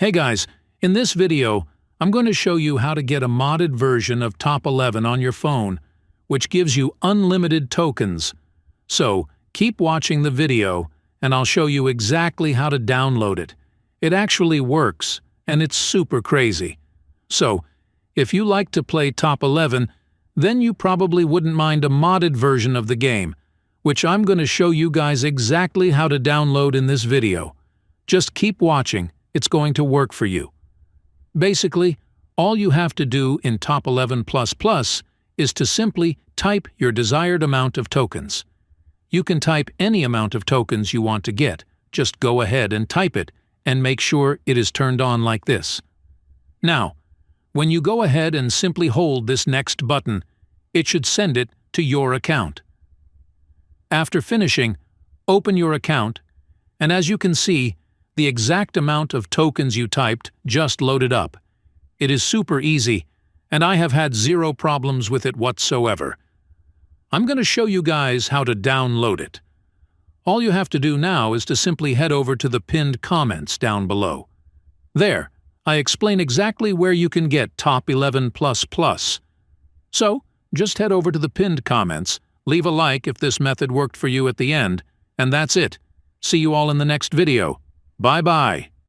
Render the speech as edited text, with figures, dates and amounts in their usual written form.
Hey guys, in this video, I'm going to show you how to get a modded version of Top 11 on your phone, which gives you unlimited tokens. So, keep watching the video, and I'll show you exactly how to download it. It actually works, and it's super crazy. So, if you like to play Top 11, then you probably wouldn't mind a modded version of the game, which I'm going to show you guys exactly how to download in this video. Just keep watching. It's going to work for you. Basically, all you have to do in Top 11++ is to simply type your desired amount of tokens. You can type any amount of tokens you want to get. Just go ahead and type it, and make sure it is turned on like this. Now, when you go ahead and simply hold this next button, it should send it to your account. After finishing, open your account, and as you can see, the exact amount of tokens you typed just loaded up. It is super easy, and I have had zero problems with it whatsoever. I'm going to show you guys how to download it. All you have to do now is to simply head over to the pinned comments down below. There, I explain exactly where you can get Top 11++. So, just head over to the pinned comments, leave a like if this method worked for you at the end, and that's it. See you all in the next video. Bye-bye.